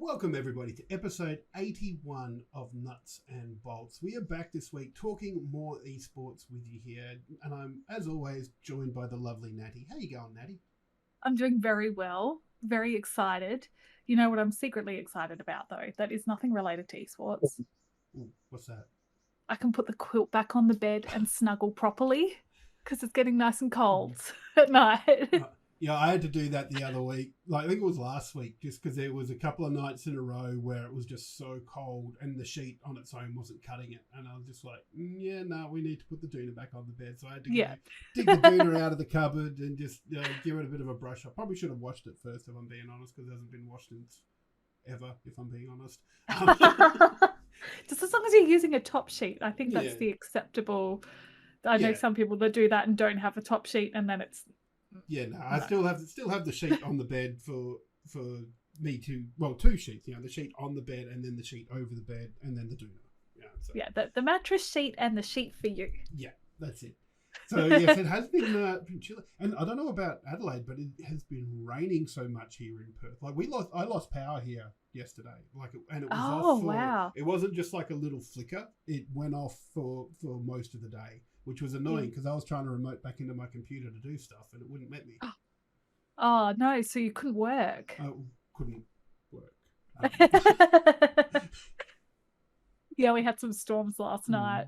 Welcome everybody to episode 81 of Nuts and Bolts. We are back this week talking more esports with you here, and I'm, as always, joined by the lovely Natty. How you going, Natty? I'm doing very well, very excited. You know what I'm secretly excited about, though? That is nothing related to esports. Ooh, what's that? I can put the quilt back on the bed and snuggle properly because it's getting nice and cold at night. Yeah, I had to do that the other week. I think it was last week, just because there was a couple of nights in a row where it was just so cold and the sheet on its own wasn't cutting it. And I was just like, we need to put the doona back on the bed. So I had to go dig the doona out of the cupboard and just give it a bit of a brush. I probably should have washed it first, if I'm being honest, because it hasn't been washed since ever, if I'm being honest. Just as long as you're using a top sheet, I think that's the acceptable. I know some people that do that and don't have a top sheet, and then it's... I still have the sheet on the bed for me to, well, two sheets, the sheet on the bed and then the sheet over the bed and then the doona. The mattress sheet and the sheet for you. Yeah, that's it. So yes, it has been chilly, and I don't know about Adelaide, but it has been raining so much here in Perth. I lost power here yesterday, and it was off. Wow! It wasn't just like a little flicker; it went off for most of the day, which was annoying because I was trying to remote back into my computer to do stuff, and it wouldn't let me. Oh no! So you couldn't work? I couldn't work. Yeah, we had some storms last night.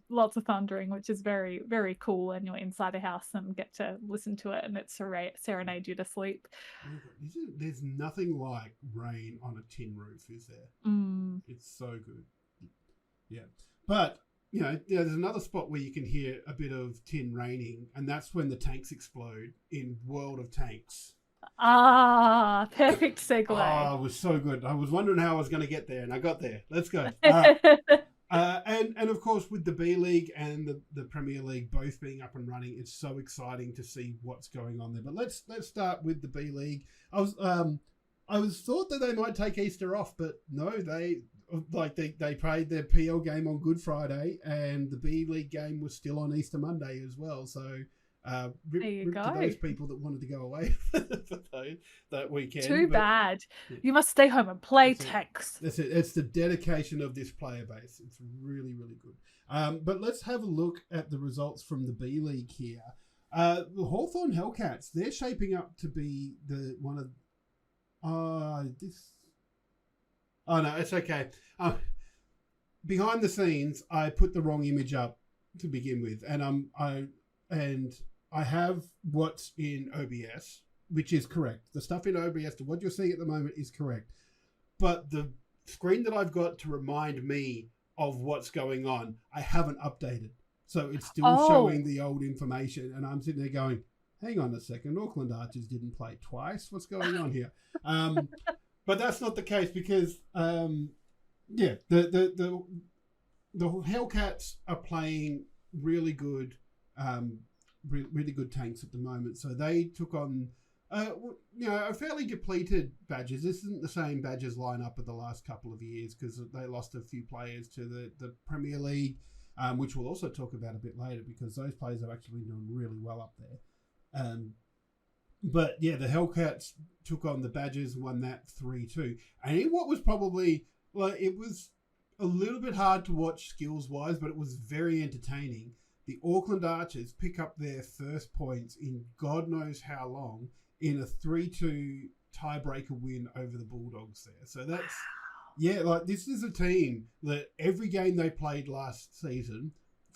Lots of thundering, which is very, very cool. And you're inside a house and get to listen to it, and it serenade you to sleep. There's nothing like rain on a tin roof, is there? It's so good. Yeah, but there's another spot where you can hear a bit of tin raining, and that's when the tanks explode in World of Tanks. Perfect segue. Oh, it was so good. I was wondering how I was going to get there, and I got there. Let's go. And of course, with the B League and the Premier League both being up and running, it's so exciting to see what's going on there. But let's start with the B League. I was thought that they might take Easter off, but no, they played their PL game on Good Friday, and the B League game was still on Easter Monday as well. So rip to those people that wanted to go away for that weekend. Too bad. Yeah. You must stay home and play Tanks. That's it. It's the dedication of this player base. It's really, really good. But let's have a look at the results from the B League here. The Hawthorn Hellcats, they're shaping up to be one of... Oh no, it's okay. Behind the scenes, I put the wrong image up to begin with, and I have what's in OBS, which is correct. The stuff in OBS, what you're seeing at the moment, is correct. But the screen that I've got to remind me of what's going on, I haven't updated, so it's still showing the old information, and I'm sitting there going, hang on a second, Auckland Archers didn't play twice. What's going on here? But that's not the case because, the Hellcats are playing really good, really good tanks at the moment. So they took on, a fairly depleted Badgers. This isn't the same Badgers lineup of the last couple of years because they lost a few players to the Premier League, which we'll also talk about a bit later because those players have actually been doing really well up there. But yeah, the Hellcats took on the Badgers, won that 3-2. And in what was probably, it was a little bit hard to watch skills-wise, but it was very entertaining. The Auckland Archers pick up their first points in God knows how long in a 3-2 tiebreaker win over the Bulldogs there. So that's, this is a team that every game they played last season,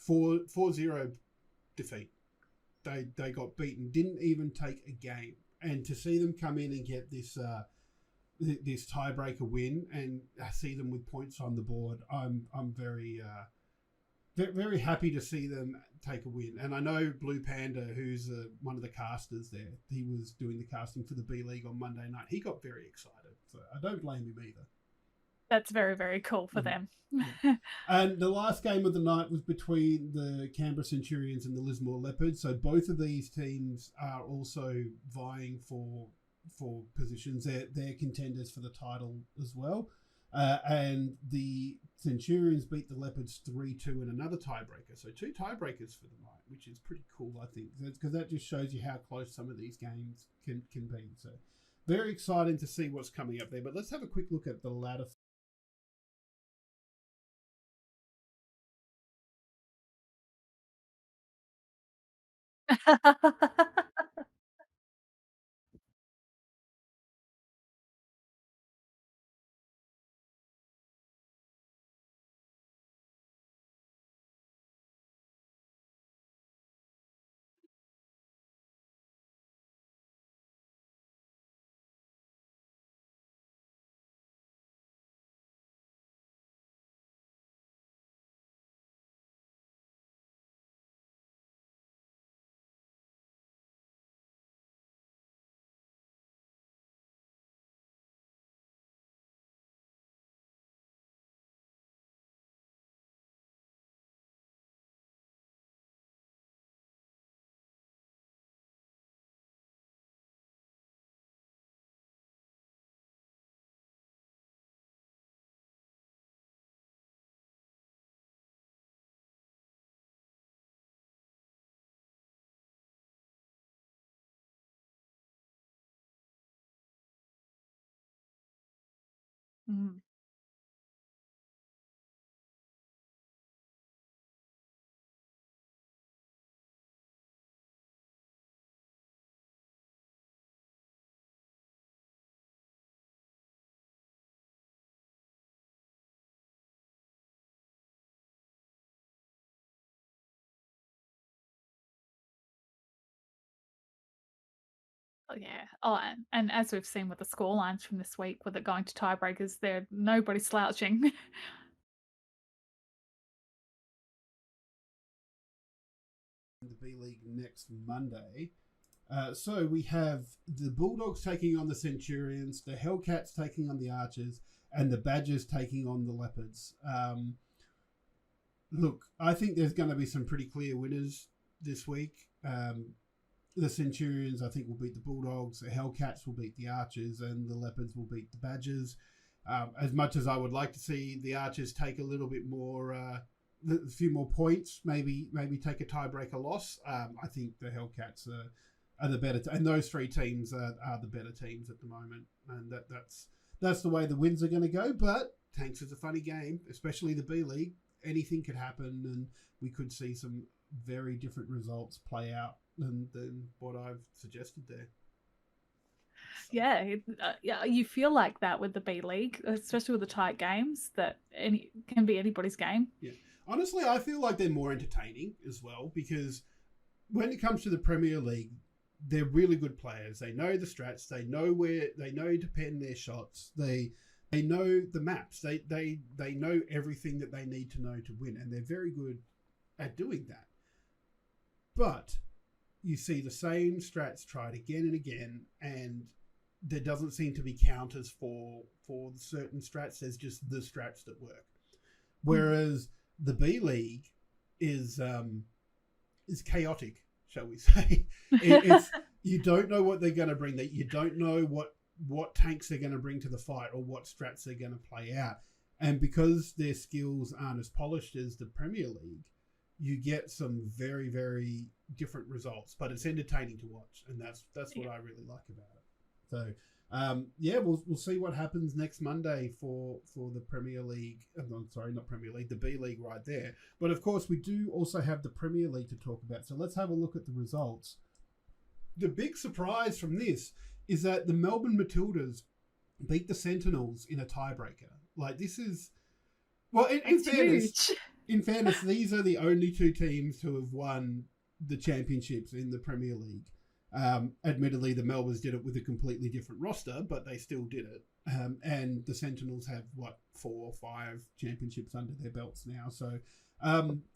4-0 defeat. They got beaten, didn't even take a game, and to see them come in and get this this tiebreaker win and see them with points on the board, I'm very very happy to see them take a win. And I know Blue Panda, who's one of the casters there, he was doing the casting for the B League on Monday night. He got very excited, so I don't blame him either. That's very, very cool for them. And the last game of the night was between the Canberra Centurions and the Lismore Leopards. So both of these teams are also vying for positions. They're contenders for the title as well. And the Centurions beat the Leopards 3-2 in another tiebreaker. So 2 tiebreakers for the night, which is pretty cool, I think, because that just shows you how close some of these games can be. So very exciting to see what's coming up there. But let's have a quick look at the ladder. Mm. Oh, yeah. Oh, and as we've seen with the scorelines from this week, with it going to tiebreakers, there nobody's slouching. The B League next Monday. So we have the Bulldogs taking on the Centurions, the Hellcats taking on the Archers, and the Badgers taking on the Leopards. Look, I think there's going to be some pretty clear winners this week. The Centurions, I think, will beat the Bulldogs. The Hellcats will beat the Archers, and the Leopards will beat the Badgers. As much as I would like to see the Archers take a little bit more, a few more points, maybe take a tiebreaker loss, I think the Hellcats are the better, and those three teams are the better teams at the moment, and that's the way the wins are going to go. But Tanks is a funny game, especially the B League. Anything could happen, and we could see some very different results play out than what I've suggested there. So. Yeah, you feel like that with the B League, especially with the tight games, that can be anybody's game. Yeah, honestly, I feel like they're more entertaining as well, because when it comes to the Premier League, they're really good players. They know the strats. They know to pen their shots. They know the maps. They know everything that they need to know to win, and they're very good at doing that. But you see the same strats tried again and again, and there doesn't seem to be counters for certain strats. There's just the strats that work. Whereas the B League is chaotic, shall we say? It's you don't know what they're going to bring. That you don't know what tanks they're going to bring to the fight or what strats they're going to play out. And because their skills aren't as polished as the Premier League, you get some very, very different results. But it's entertaining to watch, and that's what I really like about it. So, we'll see what happens next Monday for the Premier League. I'm sorry, not Premier League, the B League right there. But of course, we do also have the Premier League to talk about. So let's have a look at the results. The big surprise from this is that the Melbourne Matildas beat the Sentinels in a tiebreaker. Like, this is... Well, in fairness, these are the only two teams who have won the championships in the Premier League. Admittedly, the Melbournes did it with a completely different roster, but they still did it. And the Sentinels have, 4 or 5 championships under their belts now. So,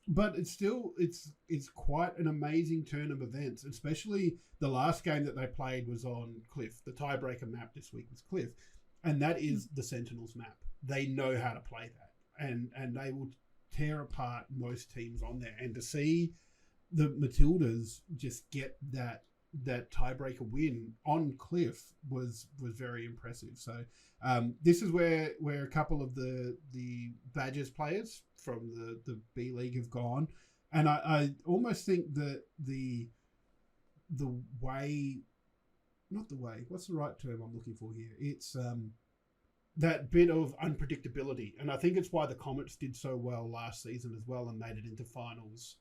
but it's quite an amazing turn of events, especially the last game that they played was on Cliff. The tiebreaker map this week was Cliff, and that is the Sentinels map. They know how to play that, and they will tear apart most teams on there. And to see the Matildas just get that tiebreaker win on Cliff was very impressive. So this is where a couple of the Badgers players from the B League have gone, and I almost think that the way not the way. What's the right term I'm looking for here? It's that bit of unpredictability, and I think it's why the Comets did so well last season as well and made it into finals.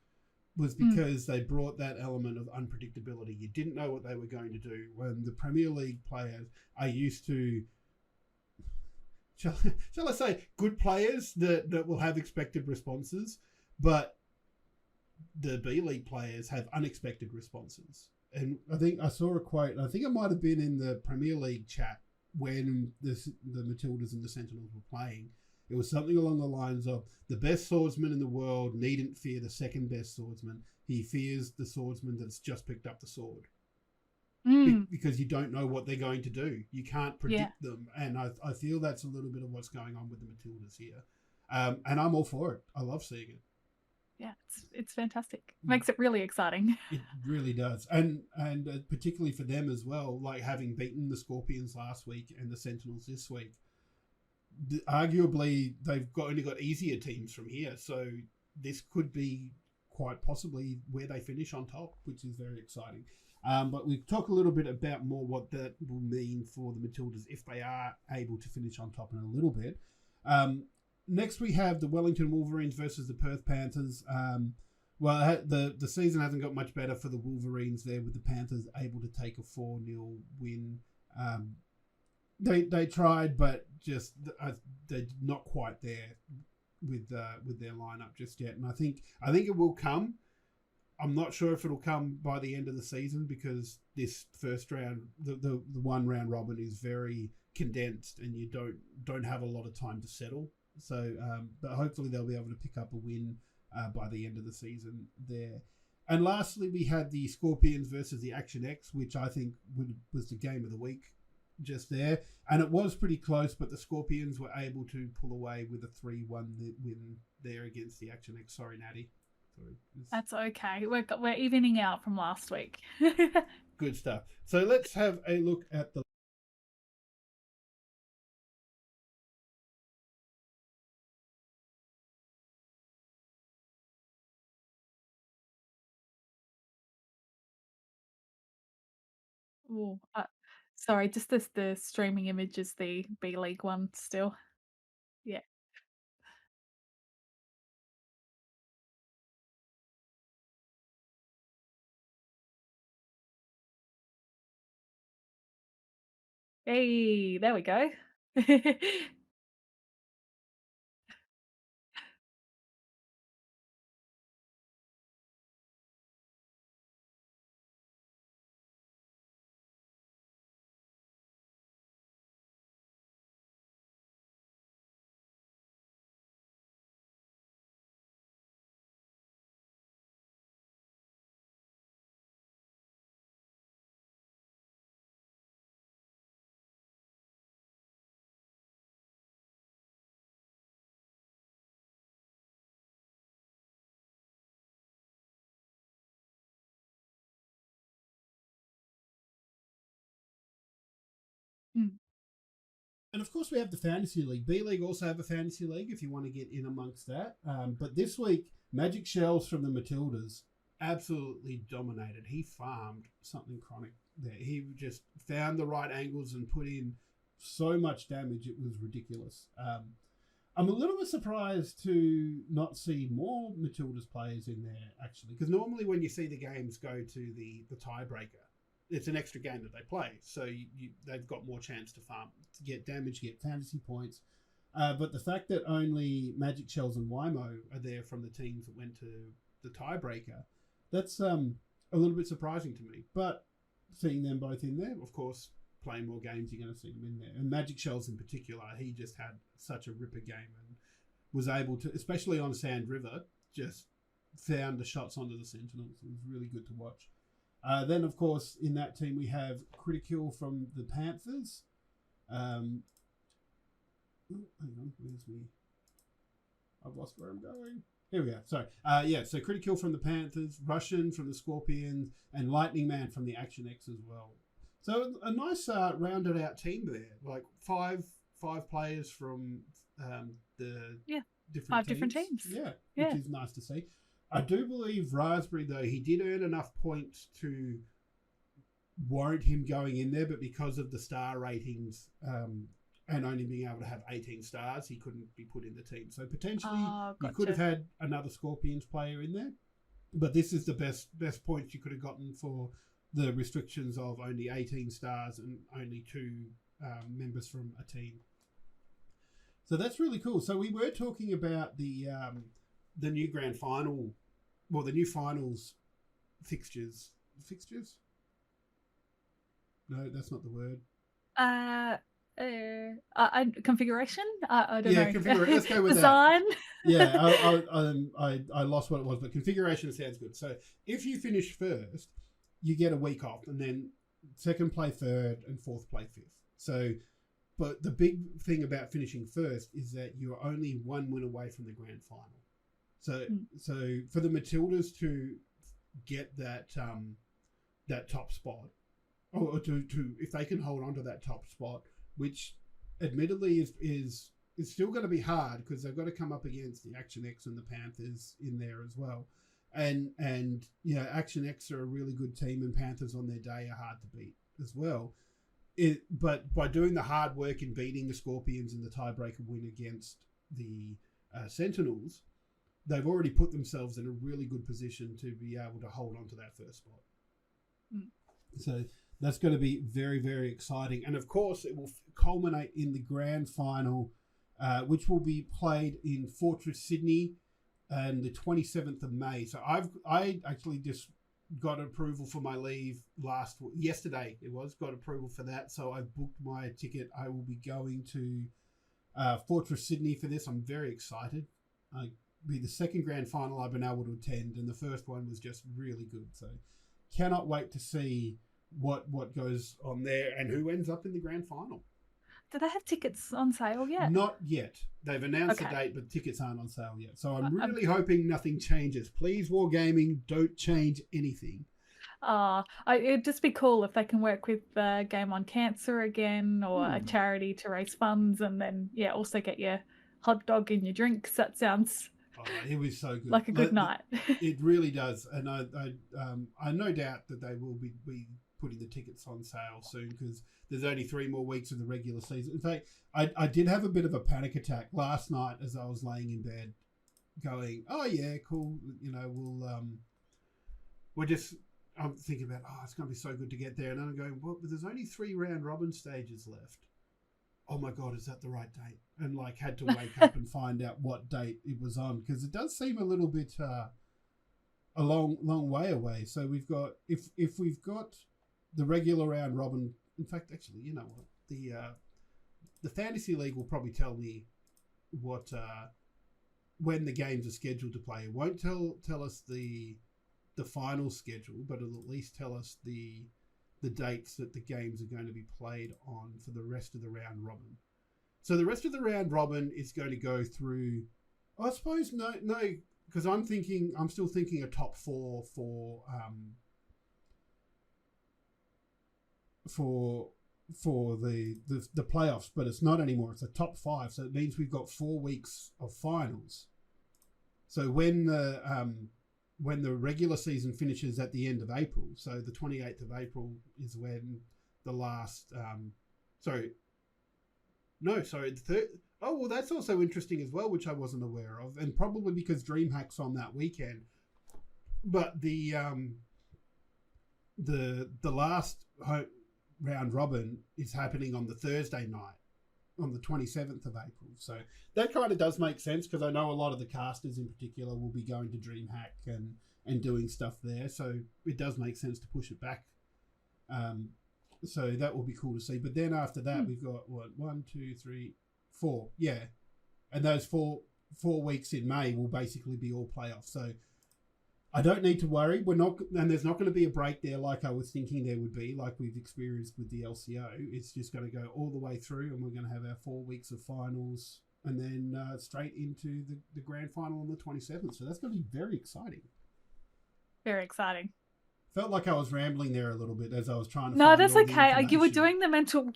Was because they brought that element of unpredictability. You didn't know what they were going to do. When the Premier League players are used to, shall I say, good players that will have expected responses, but the B League players have unexpected responses. And I think I saw a quote, I think it might have been in the Premier League chat when the Matildas and the Sentinels were playing. It was something along the lines of, the best swordsman in the world needn't fear the second best swordsman. He fears the swordsman that's just picked up the sword. Because you don't know what they're going to do. You can't predict them. And I feel that's a little bit of what's going on with the Matildas here. And I'm all for it. I love seeing it. Yeah, it's fantastic. Makes it really exciting. It really does. And particularly for them as well, like having beaten the Scorpions last week and the Sentinels this week, arguably they've only got easier teams from here, so this could be quite possibly where they finish on top, which is very exciting. But we'll talk a little bit about more what that will mean for the Matildas if they are able to finish on top in a little bit. Next we have the Wellington Wolverines versus the Perth Panthers. The season hasn't got much better for the Wolverines there, with the Panthers able to take a 4-0 win. They tried, but just they're not quite there with their lineup just yet. And I think it will come. I'm not sure if it'll come by the end of the season, because this first round, the one round robin, is very condensed, and you don't have a lot of time to settle. So, but hopefully they'll be able to pick up a win by the end of the season there. And lastly, we had the Scorpions versus the Action X, which I think was the game of the week just there. And it was pretty close, but the Scorpions were able to pull away with a 3-1 win there against the Action X. Sorry, Natty. Sorry. That's okay. We're evening out from last week. Good stuff. So let's have a look at the Ooh, sorry, just the streaming image is the B League one still. Yeah. Hey, there we go. Mm. And of course, we have the Fantasy League. B League also have a Fantasy League if you want to get in amongst that. But this week, Magic Shells from the Matildas absolutely dominated. He farmed something chronic there. He just found the right angles and put in so much damage, it was ridiculous. I'm a little bit surprised to not see more Matildas players in there, actually, because normally when you see the games go to the tiebreaker, it's an extra game that they play, so they've got more chance to farm, to get damage, get fantasy points. But the fact that only Magic Shells and Wymo are there from the teams that went to the tiebreaker, that's a little bit surprising to me. But seeing them both in there, of course, playing more games, you're going to see them in there. And Magic Shells in particular, he just had such a ripper game and was able to, especially on Sand River, just found the shots onto the Sentinels. It was really good to watch. Then, of course, in that team, we have Critical from the Panthers. Hang on, where's me? I've lost where I'm going. Here we are. Sorry. So Critical from the Panthers, Russian from the Scorpions, and Lightning Man from the Action X as well. So a nice rounded out team there, like five players from the different teams. Yeah, which is nice to see. I do believe Raspberry, though, he did earn enough points to warrant him going in there, but because of the star ratings and only being able to have 18 stars, he couldn't be put in the team. So potentially you could have had another Scorpions player in there, but this is the best points you could have gotten for the restrictions of only 18 stars and only 2 members from a team. So that's really cool. So we were talking about the new grand final, well, the new finals fixtures. Fixtures? No, that's not the word. Configuration? I don't know. Configuration. Let's go with Design? That. I lost what it was, but configuration sounds good. So if you finish first, you get a week off, and then second play third and fourth play fifth. So, but the big thing about finishing first is that you're only 1 win away from the grand final. So for the Matildas to get that top spot, or to if they can hold on to that top spot, which admittedly is still going to be hard because they've got to come up against the Action X and the Panthers in there as well. And yeah, Action X are a really good team, and Panthers on their day are hard to beat as well. But by doing the hard work in beating the Scorpions in the tiebreaker win against the Sentinels, they've already put themselves in a really good position to be able to hold on to that first spot. So that's going to be very, very exciting. And of course, it will culminate in the grand final, which will be played in Fortress Sydney on the 27th of May. So I actually just got approval for my leave yesterday. It was got approval for that. So I've booked my ticket. I will be going to Fortress Sydney for this. I'm very excited. It'll be the second grand final I've been able to attend, and the first one was just really good. So cannot wait to see what goes on there and who ends up in the grand final. Do they have tickets on sale yet? Not yet. They've announced the date, but tickets aren't on sale yet. So I'm really hoping nothing changes. Please, Wargaming, don't change anything. It'd just be cool if they can work with Game on Cancer again, or a charity to raise funds, and then also get your hot dog and your drinks. That sounds it was so good, like a good night. It really does, and I no doubt that they will be putting the tickets on sale soon, because there's only 3 more weeks of the regular season. In fact, I did have a bit of a panic attack last night as I was laying in bed going, oh yeah, cool, we're just, I'm thinking about, it's going to be so good to get there, and then I'm going, well, but there's only 3 round robin stages left. Oh my God, is that the right date? And had to wake up and find out what date it was on, because it does seem a little bit a long way away. So we've got, if we've got the regular round robin, in fact, actually, you know what, the Fantasy League will probably tell me what when the games are scheduled to play. It won't tell us the final schedule, but it'll at least tell us the dates that the games are going to be played on for the rest of the round robin. So the rest of the round robin is going to go through, I suppose, no, because I'm still thinking a top 4 for the playoffs, but it's not anymore. It's a top 5, so it means we've got 4 weeks of finals. So when the regular season finishes at the end of April, so the 28th of April is when the last the third. Oh, well, that's also interesting as well, which I wasn't aware of, and probably because DreamHack's on that weekend. But the last round robin is happening on the Thursday night, on the 27th of April. So that kind of does make sense, because I know a lot of the casters in particular will be going to DreamHack and doing stuff there. So it does make sense to push it back. So that will be cool to see. But then after that, we've got 1, 2, 3, 4. Yeah. And those four weeks in May will basically be all playoffs. So I don't need to worry. And there's not going to be a break there like I was thinking there would be, like we've experienced with the LCO. It's just going to go all the way through, and we're going to have our 4 weeks of finals, and then straight into the grand final on the 27th. So that's going to be very exciting. Very exciting. Felt like I was rambling there a little bit as I was trying to. No, that's okay. You were doing the mental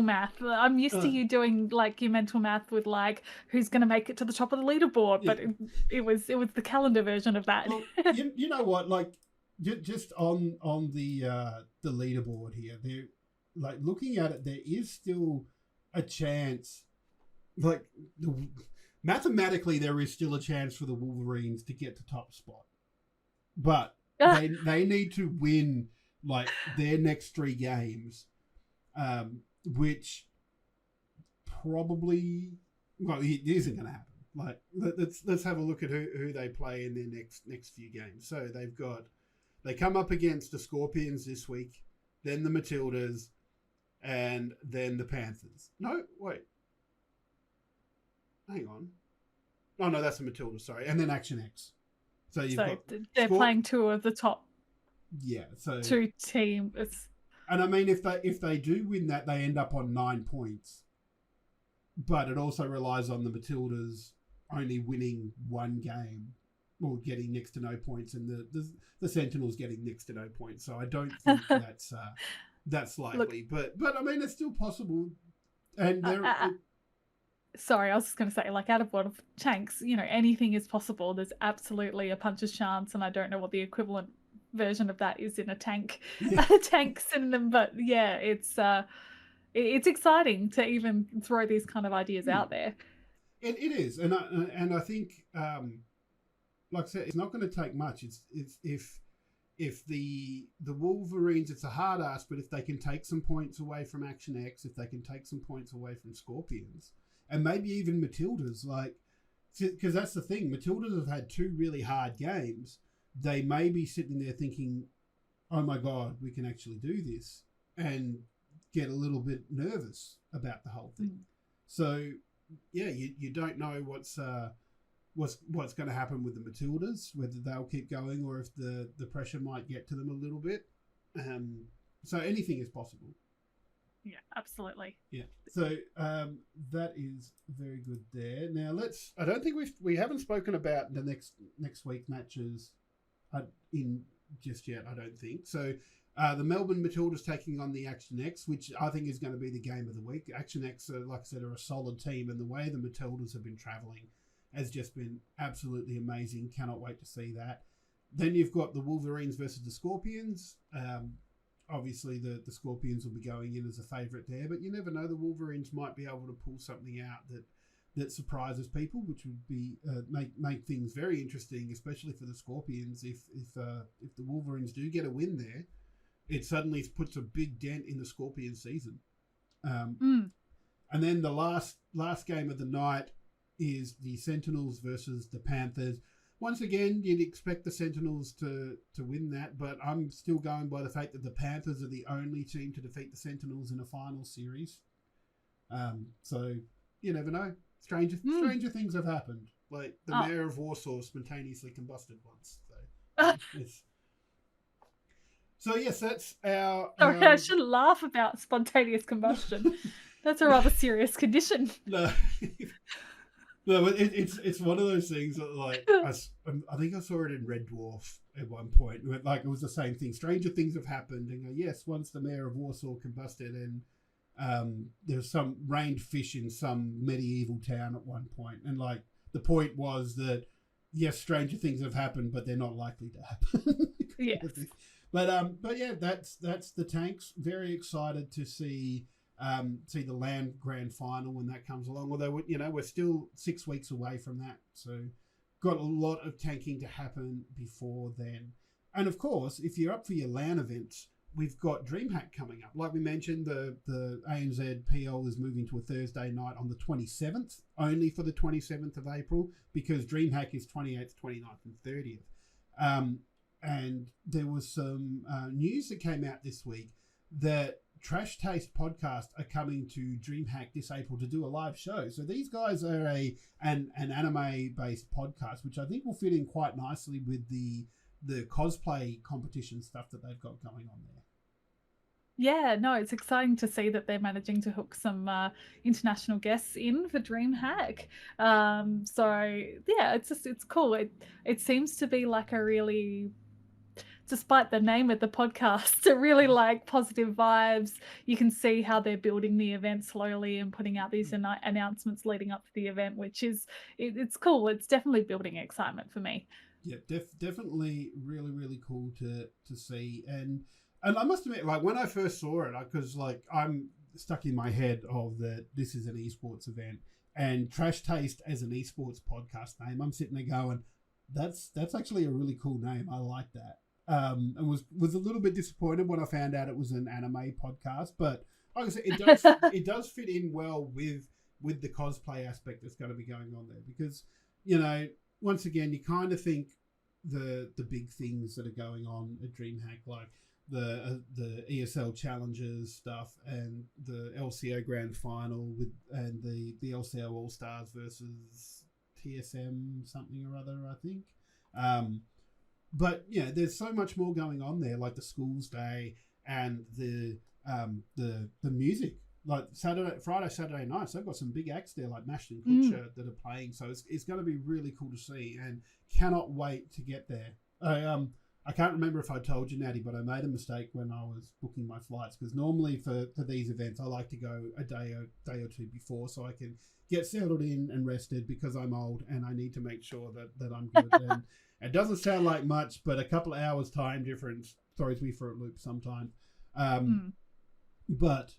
math. I'm used to you doing your mental math with who's going to make it to the top of the leaderboard, but it was the calendar version of that. Well, you know what? just on the leaderboard here, they're like looking at it. There is still a chance, like mathematically, there is still a chance for the Wolverines to get to top spot, but they need to win like their next 3 games, which probably it isn't going to happen. Like let's have a look at who they play in their next few games. So they come up against the Scorpions this week, then the Matildas, and then the Panthers. No, wait. Hang on. Oh, no, that's the Matildas, sorry. And then Action X. So they're playing 2 of the top 2 teams. And I mean, if they do win that, they end up on 9 points. But it also relies on the Matildas only winning 1 game, or getting next to no points, and the Sentinels getting next to no points. So I don't think that's likely. Look, but I mean, it's still possible. And sorry, I was just going to say, like, out of World of Tanks, anything is possible. There's absolutely a puncher's chance, and I don't know what the equivalent version of that is in a tank, tank synonym. But yeah, it's exciting to even throw these kind of ideas out there. It is, and I think, like I said, it's not going to take much. It's if the Wolverines, it's a hard ask, but if they can take some points away from Action X, if they can take some points away from Scorpions, and maybe even Matildas, like, because that's the thing, Matildas have had 2 really hard games. They may be sitting there thinking, oh my God, we can actually do this, and get a little bit nervous about the whole thing. So yeah, you don't know what's going to happen with the Matildas, whether they'll keep going or if the pressure might get to them a little bit. So anything is possible. Yeah, absolutely. Yeah. So that is very good there. Now I don't think we haven't spoken about the next week matches in just yet, I don't think. So the Melbourne Matildas taking on the Action X, which I think is going to be the game of the week. Action X, like I said, are a solid team, and the way the Matildas have been travelling has just been absolutely amazing. Cannot wait to see that. Then you've got the Wolverines versus the Scorpions. Obviously, the Scorpions will be going in as a favourite there, but you never know. The Wolverines might be able to pull something out that surprises people, which would be make things very interesting, especially for the Scorpions. If the Wolverines do get a win there, it suddenly puts a big dent in the Scorpion season. And then the last game of the night is the Sentinels versus the Panthers. Once again, you'd expect the Sentinels to win that, but I'm still going by the fact that the Panthers are the only team to defeat the Sentinels in a final series. So you never know. Stranger things have happened. Like the mayor of Warsaw spontaneously combusted once. So yes, that's our... Sorry, I shouldn't laugh about spontaneous combustion. That's a rather serious condition. No, but it's one of those things that, like, I think I saw it in Red Dwarf at one point. Like, it was the same thing. Stranger things have happened. And yes, once the mayor of Warsaw combusted, and there was some rained fish in some medieval town at one point. And, like, the point was that, yes, stranger things have happened, but they're not likely to happen. Yes. But yeah, that's the Tanks. Very excited to see the land grand final when that comes along. Although we're still 6 weeks away from that, so got a lot of tanking to happen before then. And of course, if you're up for your LAN events, we've got DreamHack coming up. Like we mentioned, the ANZ PL is moving to a Thursday night on the 27th, only for the 27th of April, because DreamHack is 28th, 29th, and 30th. And there was some news that came out this week that Trash Taste Podcast are coming to DreamHack this April to do a live show. So these guys are an anime-based podcast, which I think will fit in quite nicely with the cosplay competition stuff that they've got going on there. Yeah, no, it's exciting to see that they're managing to hook some international guests in for DreamHack. So yeah, it's cool. It seems to be like a really, despite the name of the podcast, a really like positive vibes. You can see how they're building the event slowly and putting out these announcements leading up to the event, which is it's cool. It's definitely building excitement for me. Yeah, definitely really, really cool to see. And I must admit, like when I first saw it, because like I'm stuck in my head of that this is an esports event and Trash Taste as an esports podcast name, I'm sitting there going, that's actually a really cool name. I like that. And was a little bit disappointed when I found out it was an anime podcast, but like I said, it does fit in well with the cosplay aspect that's going to be going on there, because once again you kind of think the big things that are going on at DreamHack, like the ESL Challengers stuff and the LCO Grand Final and the LCO All Stars versus TSM something or other, I think. But yeah, there's so much more going on there, like the Schools Day and the music, like Friday, Saturday nights. They've got some big acts there, like Mashed and Kutcher, that are playing. So it's going to be really cool to see, and cannot wait to get there. I can't remember if I told you, Natty, but I made a mistake when I was booking my flights, because normally for these events I like to go a day or two before so I can get settled in and rested, because I'm old and I need to make sure that I'm good. And it doesn't sound like much, but a couple of hours time difference throws me for a loop sometimes. But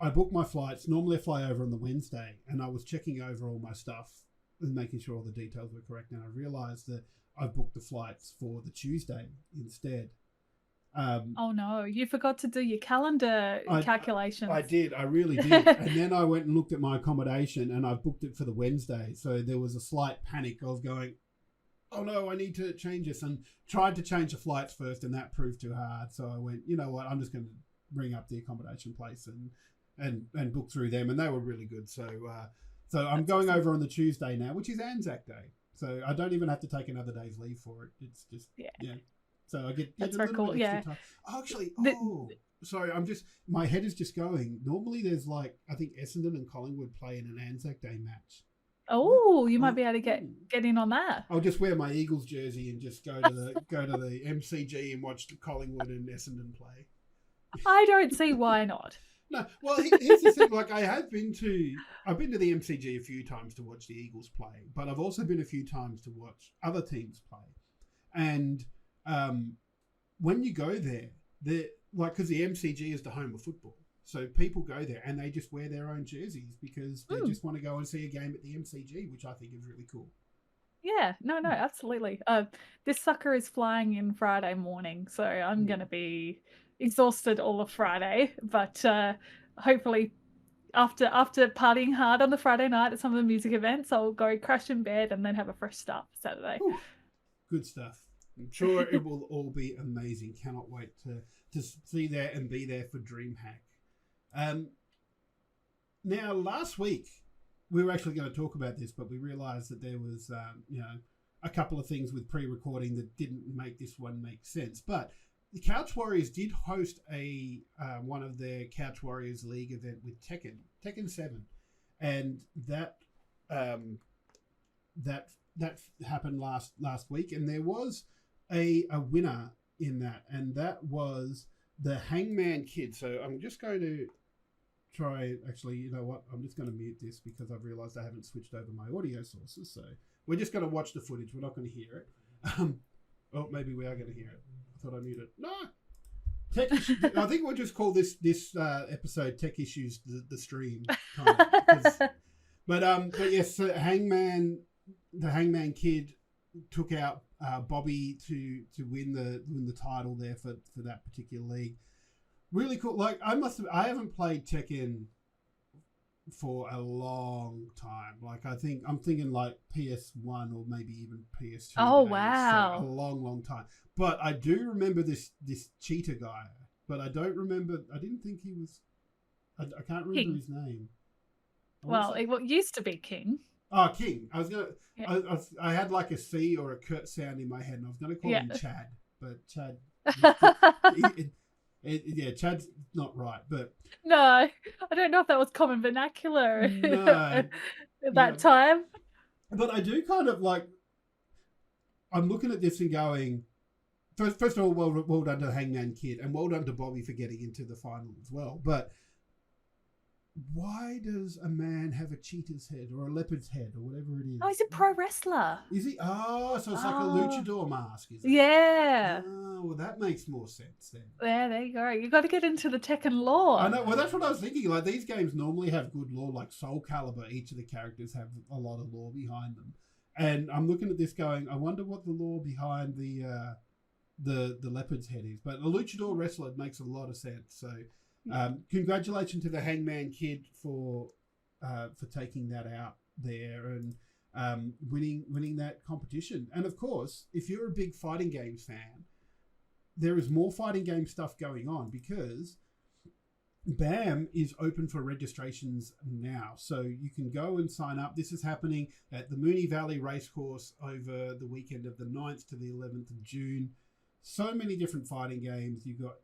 I booked my flights. Normally I fly over on the Wednesday, and I was checking over all my stuff and making sure all the details were correct. And I realized that I booked the flights for the Tuesday instead. Oh no, you forgot to do your calendar calculations. I did. I really did. And then I went and looked at my accommodation, and I booked it for the Wednesday. So there was a slight panic. I was going, oh no, I need to change this, and tried to change the flights first, and that proved too hard. So I went, you know what, I'm just going to bring up the accommodation place and book through them, and they were really good. So I'm going over on the Tuesday now, which is Anzac Day. So I don't even have to take another day's leave for it. It's just yeah. So I get that's a very little cool. bit extra time. Oh, actually, sorry, my head is just going. Normally there's like, I think Essendon and Collingwood play in an Anzac Day match. Oh, you might be able to get in on that. I'll just wear my Eagles jersey and just go to the MCG and watch the Collingwood and Essendon play. I don't see why not. No, well, here's the thing. Like, I've been to the MCG a few times to watch the Eagles play, but I've also been a few times to watch other teams play. And when you go there, because the MCG is the home of football, so people go there and they just wear their own jerseys because they just want to go and see a game at the MCG, which I think is really cool. Yeah, no, absolutely. This sucker is flying in Friday morning, so I'm going to be exhausted all of Friday, but hopefully after partying hard on the Friday night at some of the music events, I'll go crash in bed and then have a fresh start for Saturday. Ooh, good stuff. I'm sure it will all be amazing. Cannot wait to see there and be there for DreamHack. Now, last week we were actually going to talk about this, but we realised that there was a couple of things with pre-recording that didn't make this one make sense. But the Couch Warriors did host a one of their Couch Warriors League event with Tekken 7, and that happened last week, and there was a winner in that, and that was the Hangman Kid. So I'm just going to try. Actually, you know what? I'm just going to mute this because I've realised I haven't switched over my audio sources. So we're just going to watch the footage. We're not going to hear it. Oh, maybe we are going to hear it. I thought I muted it. No. I think we'll just call this episode "Tech Issues" the stream. But yes, so the Hangman Kid took out Bobby to win the title there for that particular league. Really cool. Like I haven't played Tekken for a long time. Like I'm thinking like PS1 or maybe even PS2. Oh days. wow. So a long time. But I do remember this cheetah guy. But I don't remember. I didn't think he was. I can't remember King. his name. Well, it used to be King. Oh, King. I was gonna. Yeah. I had like a C or a curt sound in my head, and I was gonna call him Chad, but Chad. Chad's not right, but no, I don't know if that was common vernacular at that time. But I do kind of like. I'm looking at this and going. First of all, well done to Hangman Kid, and well done to Bobby for getting into the final as well. But why does a man have a cheetah's head or a leopard's head or whatever it is? Oh, he's a pro wrestler. Is he? Oh, so it's like a Oh, luchador mask, is it? yeah. Oh, well, that makes more sense then. There you go. You got to get into the Tekken lore. I know. Well, that's what I was thinking. Like, these games normally have good lore, like Soul Calibur. Each of the characters have a lot of lore behind them. And I'm looking at this going, I wonder what the lore behind the leopard's head is. But a luchador wrestler makes a lot of sense. So, congratulations to the Hangman Kid for taking that out there and winning that competition. And of course, if you're a big fighting games fan, there is more fighting game stuff going on because BAM is open for registrations now. So you can go and sign up. This is happening at the Moonee Valley Racecourse over the weekend of the 9th to the 11th of June. So many different fighting games. You've got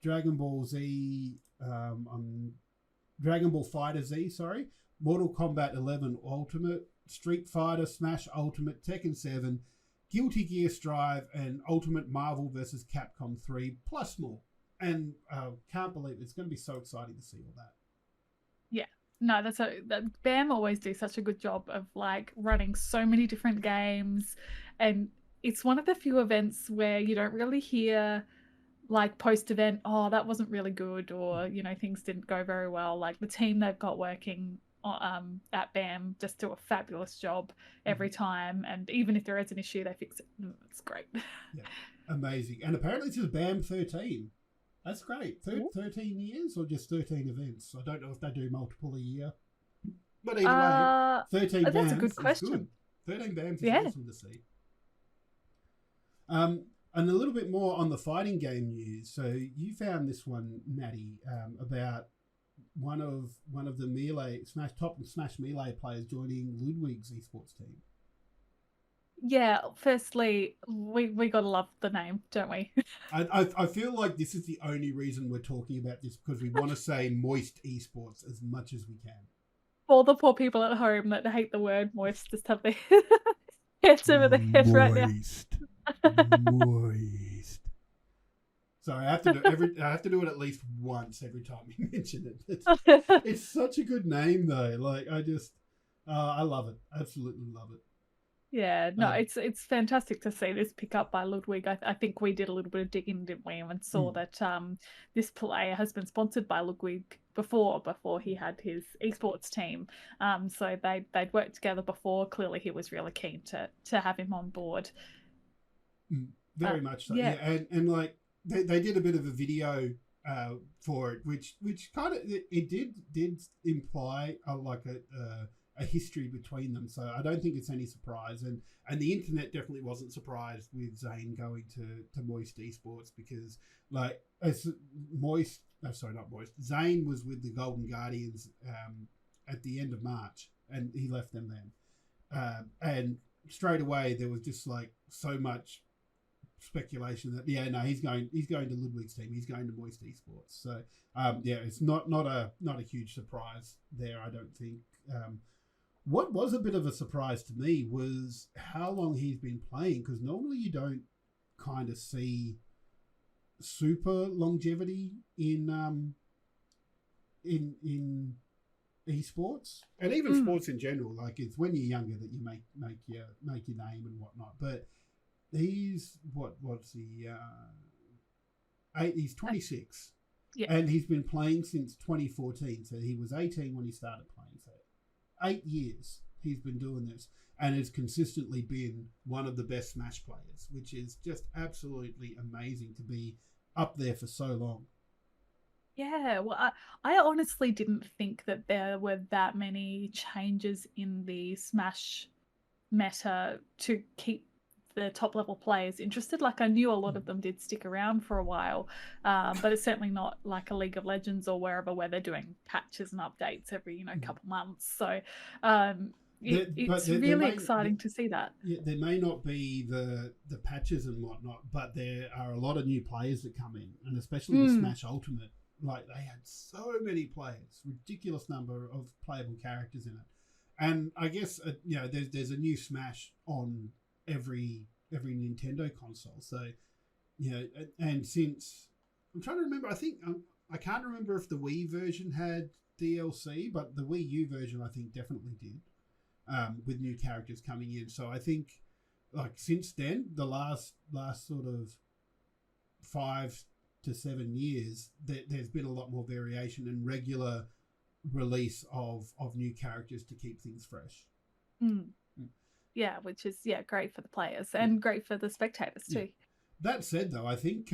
Dragon Ball Z, Dragon Ball Fighter Z, Mortal Kombat 11 Ultimate, Street Fighter, Smash Ultimate, Tekken 7, Guilty Gear Strive, and Ultimate Marvel vs. Capcom 3, plus more. And can't believe it's going to be so exciting to see all that. Yeah. No, BAM always do such a good job of like running so many different games, and it's one of the few events where you don't really hear like post-event, oh, that wasn't really good, or things didn't go very well. Like the team they've got working at BAM just do a fabulous job every time, and even if there is an issue, they fix it. It's great. Yeah, amazing. And apparently this is BAM 13. That's great. 13 years or just 13 events? I don't know if they do multiple a year. But either way, 13 BAMs. That's a good question. Good. 13 BAMs is awesome to see. And a little bit more on the fighting game news. So you found this one, Natty, about one of the Melee Smash Melee players joining Ludwig's esports team. Yeah, firstly, we gotta love the name, don't we? I feel like this is the only reason we're talking about this, because we want to say Moist Esports as much as we can. For the poor people at home that hate the word moist, just have their heads over their head right now. Moist. Sorry, I have to do it at least once every time you mention it. It's such a good name though. Like I love it. Absolutely love it. Yeah, no, it's fantastic to see this pick up by Ludwig. I think we did a little bit of digging, didn't we, and saw that this player has been sponsored by Ludwig before he had his esports team. So they'd worked together before. Clearly, he was really keen to have him on board. Very much so. Yeah, and like they did a bit of a video for it, which kind of it did imply a history between them, so I don't think it's any surprise, and the internet definitely wasn't surprised with Zain going to Moist Esports, because like Zain was with the Golden Guardians at the end of March, and he left them then, and straight away there was just like so much speculation that he's going to Ludwig's team, he's going to Moist Esports, so it's not a huge surprise there, I don't think. What was a bit of a surprise to me was how long he's been playing, because normally you don't kind of see super longevity in esports, and even sports in general. Like, it's when you're younger that you make your name and whatnot. But he's what's he? He's 26, and he's been playing since 2014. So he was 18 when he started playing. So 8 years he's been doing this, and has consistently been one of the best Smash players, which is just absolutely amazing to be up there for so long. Yeah, well, I honestly didn't think that there were that many changes in the Smash meta to keep the top level players interested. Like, I knew a lot of them did stick around for a while, but it's certainly not like a League of Legends or wherever, where they're doing patches and updates every couple months. So it's really exciting to see that. Yeah, there may not be the patches and whatnot, but there are a lot of new players that come in, and especially the Smash Ultimate. Like, they had so many players, ridiculous number of playable characters in it, and I guess there's a new Smash on every Nintendo console. So and since I'm trying to remember, I think I can't remember if the Wii version had DLC, but the Wii U version I think definitely did, with new characters coming in. So I think like since then, the last sort of 5 to 7 years, there's been a lot more variation and regular release of new characters to keep things fresh. Yeah, which is great for the players and great for the spectators too. That said, though, I think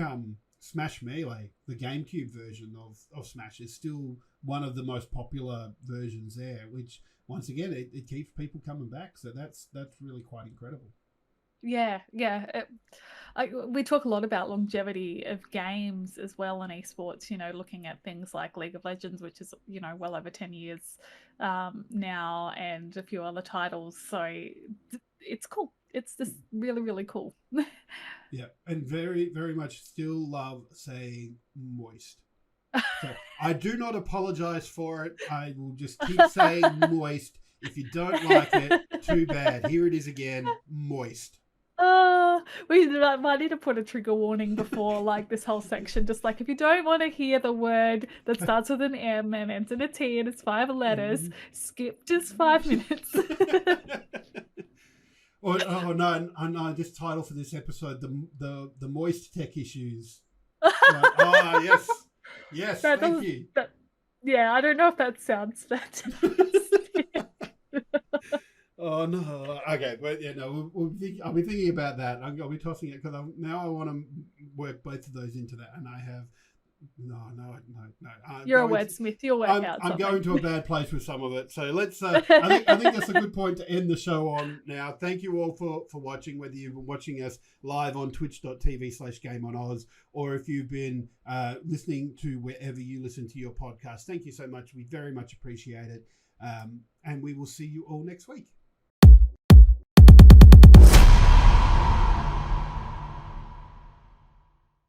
Smash Melee, the GameCube version of Smash, is still one of the most popular versions there, which once again it keeps people coming back. So that's really quite incredible. Yeah. We talk a lot about longevity of games as well in esports, looking at things like League of Legends, which is, well over 10 years now, and a few other titles. So it's cool. It's just really, really cool. Yeah, and very, very much still love saying moist. So I do not apologize for it. I will just keep saying moist. If you don't like it, too bad. Here it is again, moist. We might need to put a trigger warning before like this whole section. Just like if you don't want to hear the word that starts with an M and ends in a T and it's 5 letters, skip just 5 minutes. Oh no! This title for this episode: the moist tech issues. Like, yes. Thank you. I don't know if that sounds better. Oh no! Okay, but I'll be thinking about that. I'll be tossing it because now I want to work both of those into that, and I have no. You're a wordsmith. You'll work out. I'm going to a bad place with some of it. So let's. I think that's a good point to end the show on. Now, thank you all for watching. Whether you've been watching us live on twitch.tv/GameOnOz, or if you've been listening to wherever you listen to your podcast, thank you so much. We very much appreciate it. And we will see you all next week.